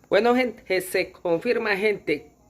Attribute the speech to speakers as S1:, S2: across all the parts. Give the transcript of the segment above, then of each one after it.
S1: Bueno, gente, se confirma,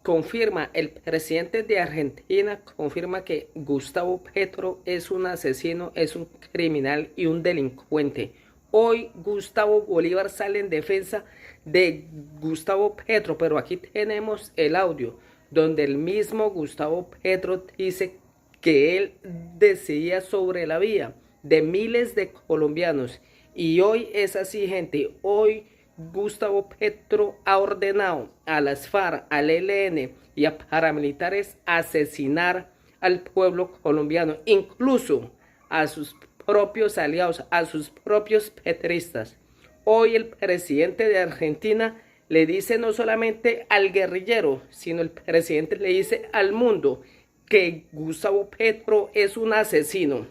S1: confirma, el presidente de Argentina confirma que Gustavo Petro es un asesino, es un criminal y un delincuente. Hoy Gustavo Bolívar sale en defensa de Gustavo Petro, pero aquí tenemos el audio donde el mismo Gustavo Petro dice que él decidía sobre la vida de miles de colombianos. Y hoy es así, gente. Hoy Gustavo Petro ha ordenado a las FARC, al ELN y a paramilitares asesinar al pueblo colombiano, incluso a sus propios aliados, a sus propios petristas. Hoy el presidente de Argentina le dice no solamente al guerrillero, sino el presidente le dice al mundo que Gustavo Petro es un asesino,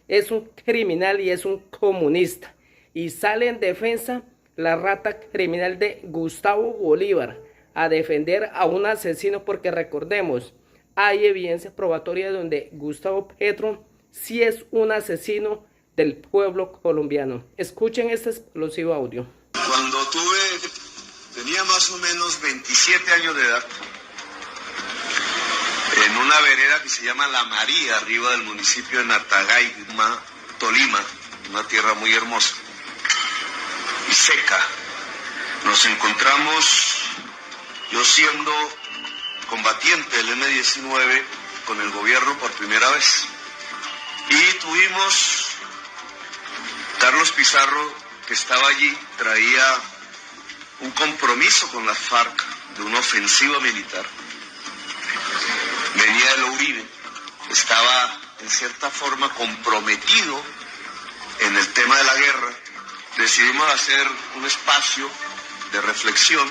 S1: es un criminal y es un comunista. Y sale en defensa la rata criminal de Gustavo Bolívar a defender a un asesino, porque recordemos, hay evidencia probatoria donde Gustavo Petro sí es un asesino del pueblo colombiano. Escuchen este explosivo audio.
S2: Cuando tenía más o menos 27 años de edad, en una vereda que se llama La María, arriba del municipio de Natagay, Tolima, una tierra muy hermosa y seca, nos encontramos, yo siendo combatiente del M-19 con el gobierno por primera vez, y tuvimos, Carlos Pizarro, que estaba allí, traía un compromiso con las FARC de una ofensiva militar. Venía de Uribe, estaba en cierta forma comprometido en el tema de la guerra. Decidimos hacer un espacio de reflexión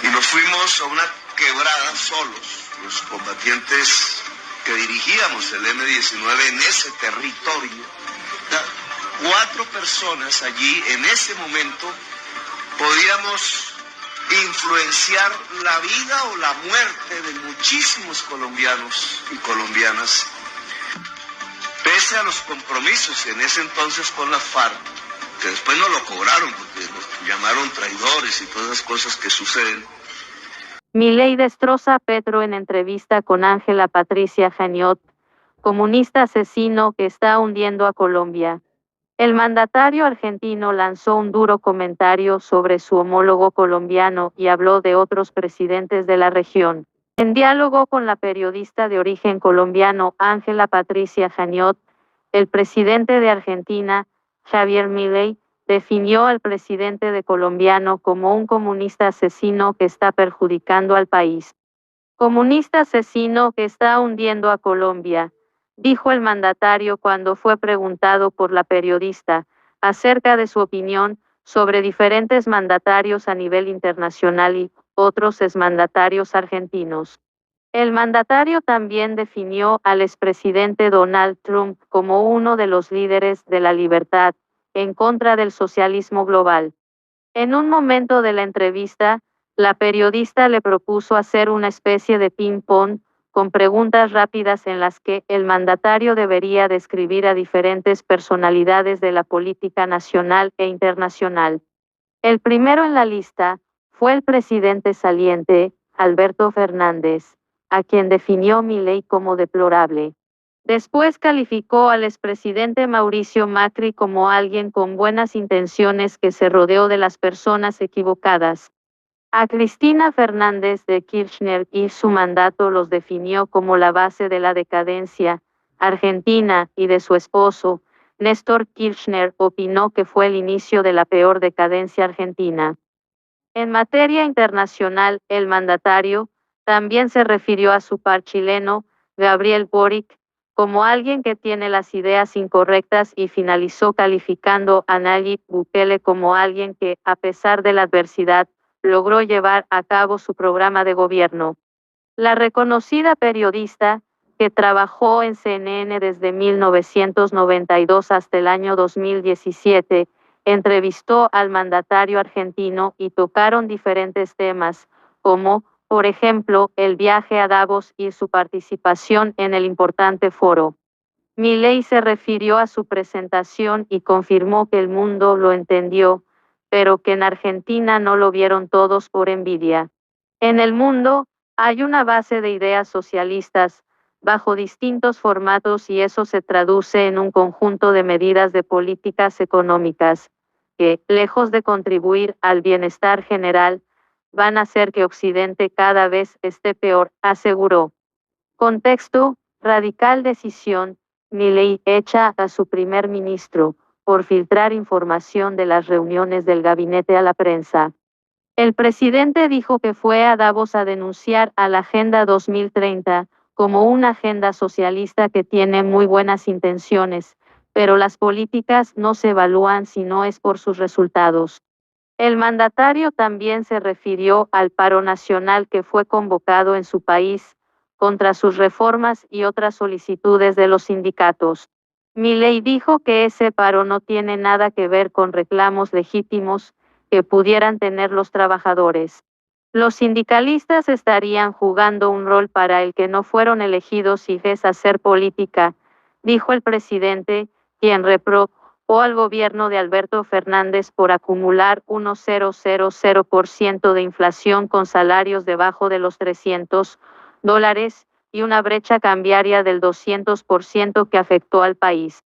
S2: y nos fuimos a una quebrada solos, los combatientes que dirigíamos el M-19 en ese territorio. 4 personas allí en ese momento podíamos influenciar la vida o la muerte de muchísimos colombianos y colombianas, pese a los compromisos en ese entonces con la FARC, que después no lo cobraron porque nos llamaron traidores y todas las cosas que suceden.
S3: Milei destroza a Petro en entrevista con Ángela Patricia Janiot, comunista asesino que está hundiendo a Colombia. El mandatario argentino lanzó un duro comentario sobre su homólogo colombiano y habló de otros presidentes de la región. En diálogo con la periodista de origen colombiano Ángela Patricia Janiot, el presidente de Argentina, Javier Milei, definió al presidente de colombiano como un comunista asesino que está perjudicando al país. Comunista asesino que está hundiendo a Colombia, dijo el mandatario cuando fue preguntado por la periodista acerca de su opinión sobre diferentes mandatarios a nivel internacional y otros exmandatarios argentinos. El mandatario también definió al expresidente Donald Trump como uno de los líderes de la libertad en contra del socialismo global. En un momento de la entrevista, la periodista le propuso hacer una especie de ping-pong con preguntas rápidas en las que el mandatario debería describir a diferentes personalidades de la política nacional e internacional. El primero en la lista fue el presidente saliente, Alberto Fernández, a quien definió Milei como deplorable. Después calificó al expresidente Mauricio Macri como alguien con buenas intenciones que se rodeó de las personas equivocadas. A Cristina Fernández de Kirchner y su mandato los definió como la base de la decadencia argentina, y de su esposo, Néstor Kirchner, opinó que fue el inicio de la peor decadencia argentina. En materia internacional, el mandatario también se refirió a su par chileno, Gabriel Boric, como alguien que tiene las ideas incorrectas, y finalizó calificando a Nayib Bukele como alguien que, a pesar de la adversidad, logró llevar a cabo su programa de gobierno. La reconocida periodista, que trabajó en CNN desde 1992 hasta el año 2017, entrevistó al mandatario argentino y tocaron diferentes temas, como, por ejemplo, el viaje a Davos y su participación en el importante foro. Milei se refirió a su presentación y confirmó que el mundo lo entendió, pero que en Argentina no lo vieron todos por envidia. En el mundo, hay una base de ideas socialistas, bajo distintos formatos, y eso se traduce en un conjunto de medidas de políticas económicas que, lejos de contribuir al bienestar general, van a hacer que Occidente cada vez esté peor, aseguró. Contexto: radical decisión, Milei echa a su primer ministro por filtrar información de las reuniones del gabinete a la prensa. El presidente dijo que fue a Davos a denunciar a la Agenda 2030 como una agenda socialista que tiene muy buenas intenciones, pero las políticas no se evalúan si no es por sus resultados. El mandatario también se refirió al paro nacional que fue convocado en su país contra sus reformas y otras solicitudes de los sindicatos. Milei dijo que ese paro no tiene nada que ver con reclamos legítimos que pudieran tener los trabajadores. Los sindicalistas estarían jugando un rol para el que no fueron elegidos, y es hacer política, dijo el presidente, quien reprochó al gobierno de Alberto Fernández por acumular 1,000% de inflación con salarios debajo de los $300 y una brecha cambiaria del 200% que afectó al país.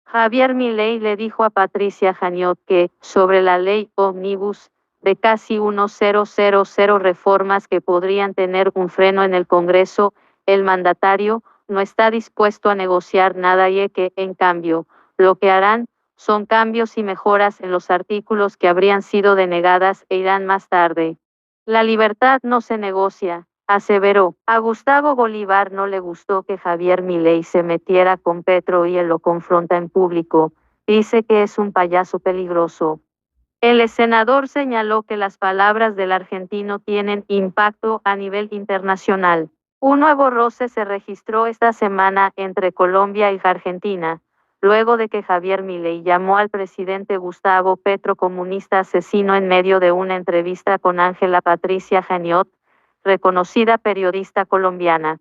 S3: Javier Milei le dijo a Patricia Janiot que, sobre la ley Omnibus, de casi 1,000 reformas que podrían tener un freno en el Congreso, el mandatario no está dispuesto a negociar nada, y que, en cambio, lo que harán son cambios y mejoras en los artículos que habrían sido denegadas e irán más tarde. La libertad no se negocia, aseveró. A Gustavo Bolívar no le gustó que Javier Milei se metiera con Petro y él lo confronta en público. Dice que es un payaso peligroso. El senador señaló que las palabras del argentino tienen impacto a nivel internacional. Un nuevo roce se registró esta semana entre Colombia y Argentina, luego de que Javier Milei llamó al presidente Gustavo Petro comunista asesino en medio de una entrevista con Ángela Patricia Janiot, reconocida periodista colombiana.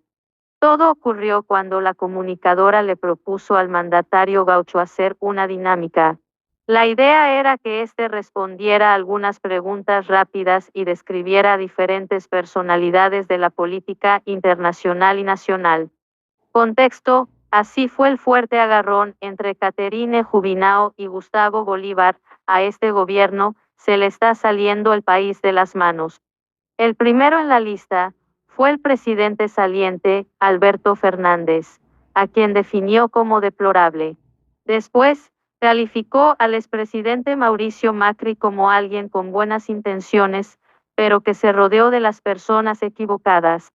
S3: Todo ocurrió cuando la comunicadora le propuso al mandatario gaucho hacer una dinámica. La idea era que éste respondiera a algunas preguntas rápidas y describiera diferentes personalidades de la política internacional y nacional. Contexto: así fue el fuerte agarrón entre Caterine Jubinao y Gustavo Bolívar. A este gobierno se le está saliendo el país de las manos. El primero en la lista fue el presidente saliente, Alberto Fernández, a quien definió como deplorable. Después, calificó al expresidente Mauricio Macri como alguien con buenas intenciones, pero que se rodeó de las personas equivocadas.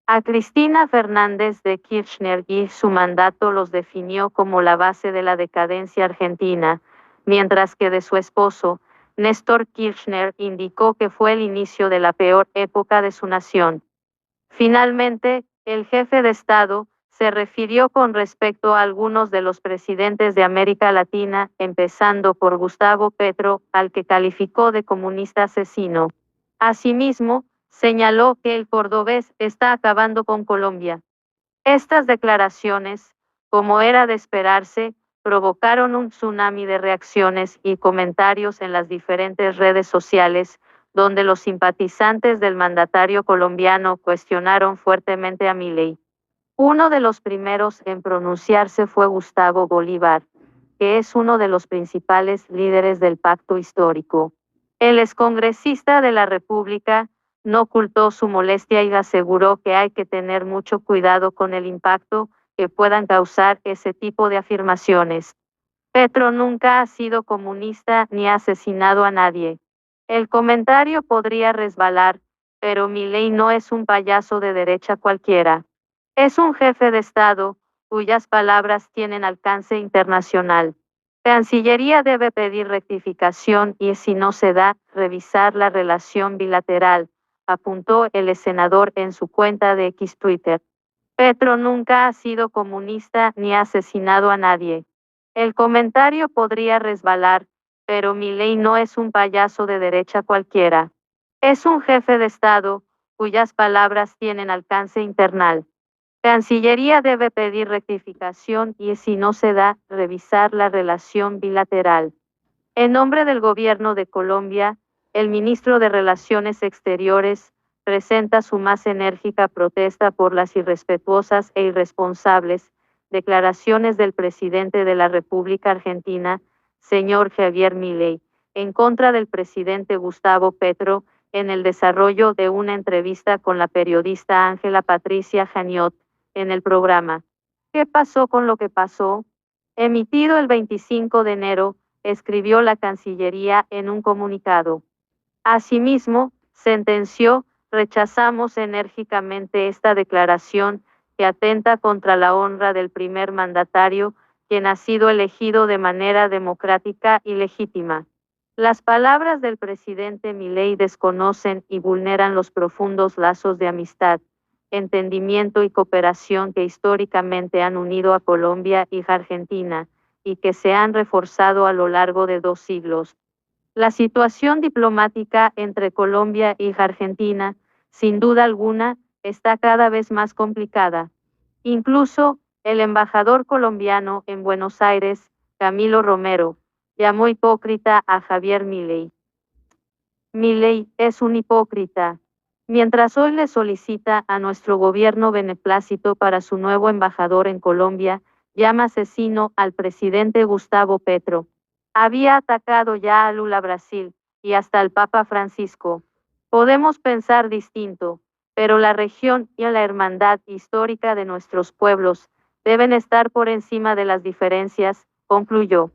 S3: A Cristina Fernández de Kirchner y su mandato los definió como la base de la decadencia argentina, mientras que de su esposo, Néstor Kirchner, indicó que fue el inicio de la peor época de su nación. Finalmente, el jefe de Estado se refirió con respecto a algunos de los presidentes de América Latina, empezando por Gustavo Petro, al que calificó de comunista asesino. Asimismo, señaló que el cordobés está acabando con Colombia. Estas declaraciones, como era de esperarse, provocaron un tsunami de reacciones y comentarios en las diferentes redes sociales, donde los simpatizantes del mandatario colombiano cuestionaron fuertemente a Milei. Uno de los primeros en pronunciarse fue Gustavo Bolívar, que es uno de los principales líderes del pacto histórico. El excongresista de la República no ocultó su molestia y aseguró que hay que tener mucho cuidado con el impacto que puedan causar ese tipo de afirmaciones. Petro nunca ha sido comunista ni ha asesinado a nadie. El comentario podría resbalar, pero Milei no es un payaso de derecha cualquiera. Es un jefe de Estado, cuyas palabras tienen alcance internacional. Cancillería debe pedir rectificación y, si no se da, revisar la relación bilateral, apuntó el senador en su cuenta de X Twitter. Petro nunca ha sido comunista ni ha asesinado a nadie. El comentario podría resbalar, pero Milei no es un payaso de derecha cualquiera. Es un jefe de Estado, cuyas palabras tienen alcance internacional. Cancillería debe pedir rectificación y, si no se da, revisar la relación bilateral. En nombre del Gobierno de Colombia, el ministro de Relaciones Exteriores presenta su más enérgica protesta por las irrespetuosas e irresponsables declaraciones del presidente de la República Argentina, señor Javier Milei, en contra del presidente Gustavo Petro, en el desarrollo de una entrevista con la periodista Ángela Patricia Janiot, en el programa ¿Qué pasó con lo que pasó?, emitido el 25 de enero, escribió la Cancillería en un comunicado. Asimismo, sentenció: rechazamos enérgicamente esta declaración que atenta contra la honra del primer mandatario, quien ha sido elegido de manera democrática y legítima. Las palabras del presidente Milei desconocen y vulneran los profundos lazos de amistad, entendimiento y cooperación que históricamente han unido a Colombia y Argentina, y que se han reforzado a lo largo de 2 siglos. La situación diplomática entre Colombia y Argentina, sin duda alguna, está cada vez más complicada. Incluso, el embajador colombiano en Buenos Aires, Camilo Romero, llamó hipócrita a Javier Milei. Milei es un hipócrita. Mientras hoy le solicita a nuestro gobierno beneplácito para su nuevo embajador en Colombia, llama asesino al presidente Gustavo Petro. Había atacado ya a Lula Brasil, y hasta al Papa Francisco. Podemos pensar distinto, pero la región y la hermandad histórica de nuestros pueblos deben estar por encima de las diferencias, concluyó.